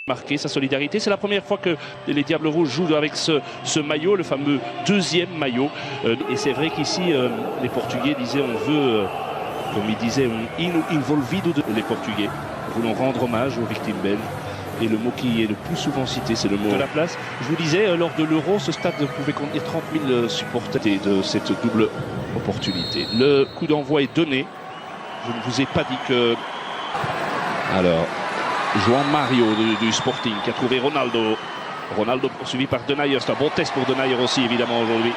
Marquer sa solidarité. C'est la première fois que les Diables Rouges jouent avec ce maillot, le fameux deuxième maillot. Et c'est vrai qu'ici, les Portugais disaient on veut, comme ils disaient, un hino involvido les Portugais. Nous voulons rendre hommage aux victimes belges. Et le mot qui est le plus souvent cité, c'est le mot de la place. Je vous disais, lors de l'Euro, ce stade pouvait contenir 30 000 supporters de cette double opportunité. Le coup d'envoi est donné. Je ne vous ai pas dit que... Alors... João Mario du Sporting qui a trouvé Ronaldo. Ronaldo poursuivi par Denayer. C'est un bon test pour Denayer aussi évidemment aujourd'hui.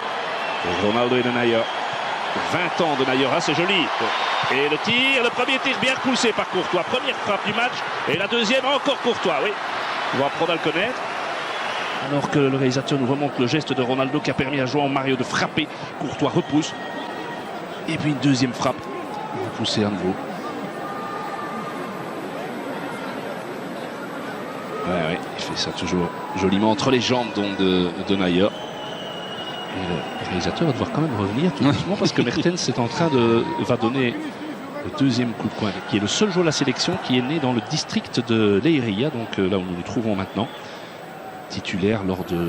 Ronaldo et Denayer. 20 ans Denayer, ah, c'est joli. Et le tir, le premier tir bien poussé par Courtois. Première frappe du match. Et la deuxième encore Courtois, oui. On va apprendre à le connaître. Alors que le réalisateur nous remonte le geste de Ronaldo qui a permis à João Mario de frapper. Courtois repousse. Et puis une deuxième frappe. Repoussé à nouveau. Ouais, il fait ça toujours joliment entre les jambes donc de Denayer. Et le réalisateur va devoir quand même revenir tout doucement parce que Mertens est en train va donner le deuxième coup de poing, qui est le seul joueur de la sélection qui est né dans le district de Leiria, donc là où nous nous trouvons maintenant, titulaire lors de...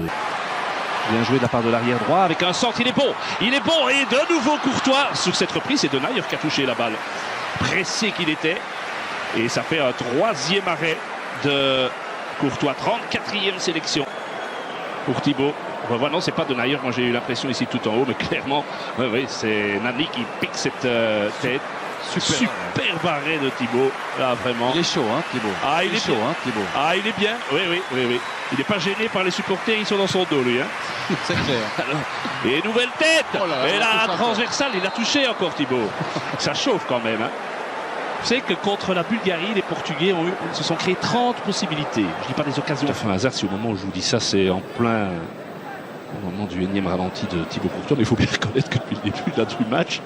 Bien joué de la part de l'arrière droit avec un centre, il est bon et de nouveau Courtois sur cette reprise. C'est Denayer qui a touché la balle, pressé qu'il était, et ça fait un troisième arrêt de Courtois, 34e sélection pour Thibaut. Revoit, non, c'est pas Denayer, moi j'ai eu l'impression ici tout en haut, mais clairement, oui, c'est Nani qui pique cette tête. Super barré de Thibaut, là vraiment. Il est chaud, hein, Thibaut. Ah, il est chaud, hein, Thibaut. Ah, il est bien, oui. Il n'est pas gêné par les supporters, ils sont dans son dos, lui. Hein. C'est clair. Alors, et nouvelle tête. Oh là, et là, transversale, il a touché encore Thibaut. Ça chauffe quand même, hein. Vous savez que contre la Bulgarie, les Portugais se sont créés 30 possibilités. Je ne dis pas des occasions. Ça fait un hasard si au moment où je vous dis ça, c'est en plein au moment du énième ralenti de Thibaut Courtois. Mais il faut bien reconnaître que depuis le début du match,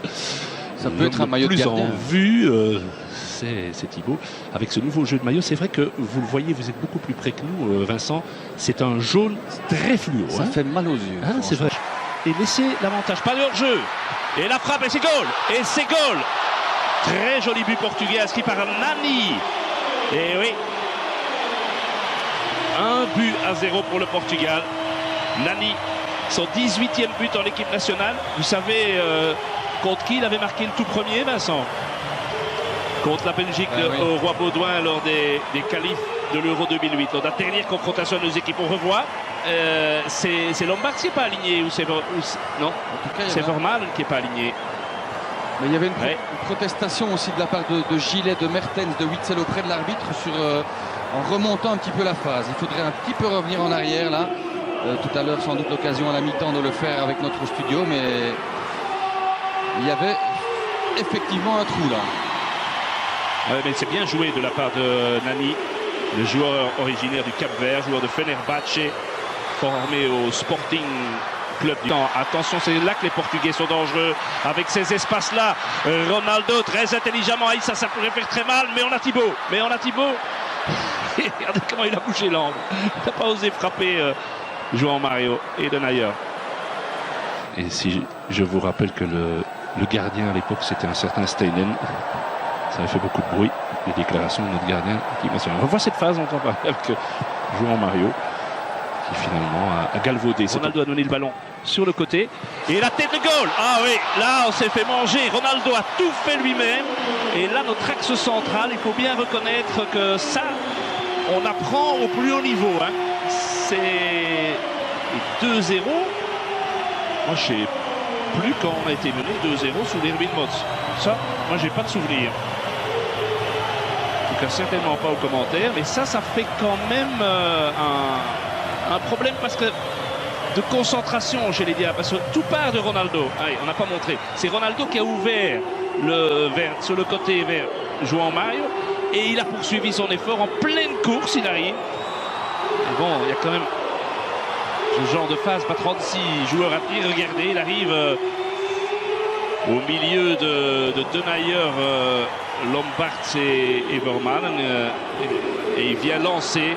ça peut être un maillot de gardien. Plus en vue, c'est Thibaut. Avec ce nouveau jeu de maillot, c'est vrai que vous le voyez, vous êtes beaucoup plus près que nous, Vincent. C'est un jaune très fluo. Ça fait mal aux yeux. Hein, c'est vrai. Et laissez l'avantage, pas de hors-jeu. Et la frappe, et c'est goal. Et c'est goal. Très joli but portugais inscrit par Nani. Et oui. 1-0 pour le Portugal. Nani, son 18e but en équipe nationale. Vous savez contre qui il avait marqué le tout premier, Vincent? Contre la Belgique au Roi Baudouin lors des qualifs de l'Euro 2008. Lors de la dernière confrontation de nos équipes, on revoit. C'est Lombard qui n'est pas aligné ou c'est non, c'est Vermaelen qui n'est pas aligné. Mais il y avait une protestation aussi de la part de Gillet, de Mertens, de Witsel auprès de l'arbitre en remontant un petit peu la phase. Il faudrait un petit peu revenir en arrière là. Tout à l'heure, sans doute l'occasion à la mi-temps de le faire avec notre studio, mais il y avait effectivement un trou là. Ouais, mais c'est bien joué de la part de Nani, le joueur originaire du Cap-Vert, joueur de Fenerbahçe, formé au Sporting Club. Attention, c'est là que les Portugais sont dangereux avec ces espaces-là. Ronaldo très intelligemment, ça pourrait faire très mal, mais on a Thibaut. Regardez comment il a bougé l'angle. Il n'a pas osé frapper João Mario et Denayer. Et si je vous rappelle que le gardien à l'époque c'était un certain Steinen, ça avait fait beaucoup de bruit, les déclarations de notre gardien. On revoit cette phase, on entend parler avec João Mario, qui finalement a galvaudé. Ronaldo a donné le ballon sur le côté. Et la tête de goal. Ah oui, là on s'est fait manger. Ronaldo a tout fait lui-même. Et là notre axe central, il faut bien reconnaître que ça, on apprend au plus haut niveau. Hein. C'est 2-0. Moi je sais plus quand on a été mené 2-0 sous l'Erwin Mots. Ça, moi j'ai pas de souvenir. En tout cas certainement pas aux commentaires. Mais ça fait quand même un problème parce que de concentration chez les Diables, parce que tout part de Ronaldo. Allez, on n'a pas montré. C'est Ronaldo qui a ouvert sur le côté vers João Mario et il a poursuivi son effort en pleine course. Il arrive. Et bon, il y a quand même ce genre de phase, pas 36 joueurs à pied. Regardez, il arrive au milieu de Denayer, Lombard et Vermaelen et il vient lancer.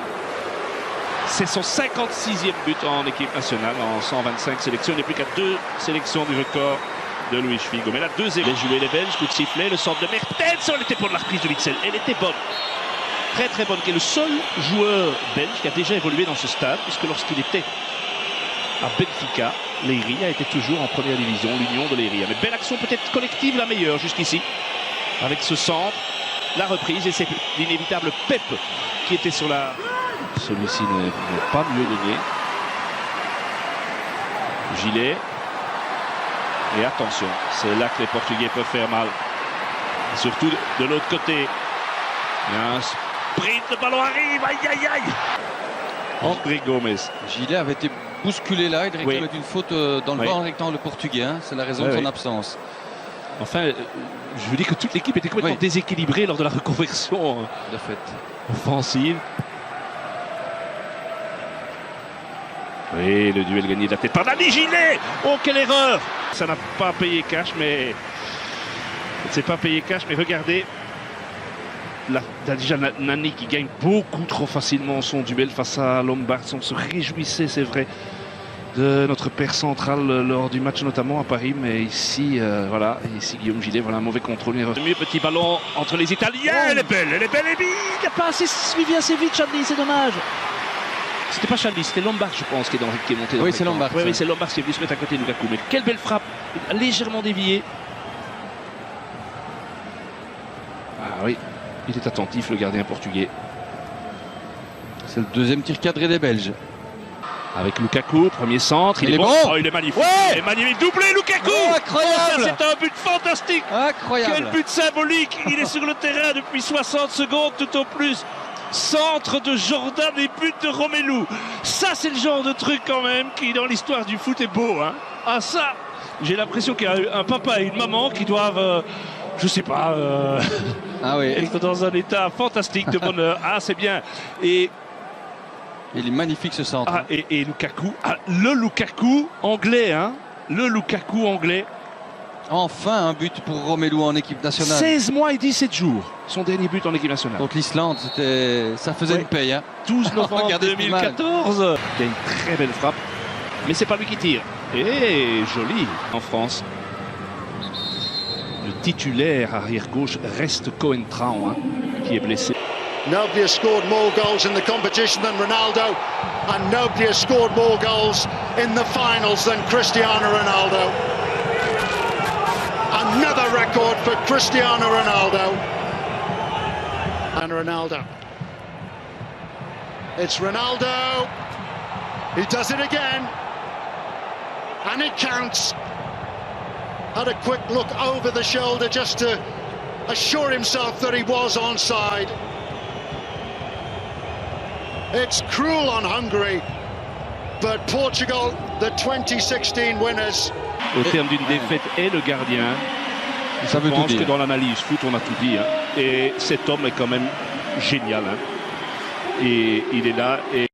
C'est son 56e but en équipe nationale en 125 sélections. Il n'est plus qu'à 2 sélections du record de Luis Figo. Mais là, 2-0. Les joueurs les Belges, coup de sifflet, le centre de Mertens. Elle était pour la reprise de Witsel. Elle était bonne. très très bonne, qui est le seul joueur belge qui a déjà évolué dans ce stade, puisque lorsqu'il était à Benfica, Leiria était toujours en première division, l'Union de Leiria. Mais belle action peut-être collective, la meilleure jusqu'ici, avec ce centre, la reprise, et c'est l'inévitable Pep qui était sur la... Celui-ci n'est pas mieux donné. Gilet. Et attention, c'est là que les Portugais peuvent faire mal. Surtout de l'autre côté. Il y a un sprint, le ballon arrive, aïe aïe aïe. André Gomes. Gilet avait été bousculé là, il réclame une faute dans le grand rectangle portugais, hein. C'est la raison de son absence. Enfin, je veux dire que toute l'équipe était complètement déséquilibrée lors de la reconversion de fait offensive. Oui, le duel gagné de la tête par Dani Gilet. Oh, quelle erreur! Ça n'a pas payé cash, mais... C'est pas payé cash, mais regardez. Là, déjà Nani qui gagne beaucoup trop facilement son duel face à Lombard. On se réjouissait, c'est vrai, de notre père central lors du match, notamment à Paris. Mais ici, voilà, ici Guillaume Gilet, voilà un mauvais contrôle. Le mieux petit ballon entre les Italiens. Elle est belle, et il n'a pas assez suivi assez vite, Chadli, c'est dommage. C'était pas Chadli, c'était Lombard, je pense, qui est monté. Oui, c'est Lombard. Oui, c'est Lombard qui est venu se mettre à côté de Lukaku. Mais quelle belle frappe, légèrement déviée. Ah oui, il est attentif, le gardien portugais. C'est le deuxième tir cadré des Belges. Avec Lukaku, premier centre, il est bon. Oh, il est magnifique. Ouais, il est magnifique, doublé Lukaku. Oh, incroyable. C'est un but fantastique. Incroyable. Quel but symbolique. Il est sur le terrain depuis 60 secondes tout au plus. Centre de Jordan et but de Romelu. Ça, c'est le genre de truc quand même qui, dans l'histoire du foot, est beau. Hein. Ah ça, j'ai l'impression qu'il y a un papa et une maman qui doivent, je sais pas, être dans un état fantastique de bonheur. Ah, c'est bien. Et il est magnifique ce centre. Ah, et Lukaku, le Lukaku anglais, hein. Le Lukaku anglais. Enfin un but pour Romelu en équipe nationale. 16 mois et 17 jours, son dernier but en équipe nationale. Contre l'Islande, ça faisait une paye. Hein. 12 novembre 2014. Il y a une très belle frappe, mais c'est pas lui qui tire. Et joli en France. Le titulaire arrière gauche reste Cohen Traun, hein, qui est blessé. Nobody has scored more goals in the competition than Ronaldo, and nobody has scored more goals in the finals than Cristiano Ronaldo. Another record for Cristiano Ronaldo. And Ronaldo. It's Ronaldo. He does it again. And it counts. Had a quick look over the shoulder just to assure himself that he was onside. It's cruel on Hungary, but Portugal, the 2016 winners. Au terme d'une défaite et le gardien, ça veut tout dire. Que dans l'analyse foot, on a tout dit. Hein. Et cet homme est quand même génial. Hein. Et il est là. Et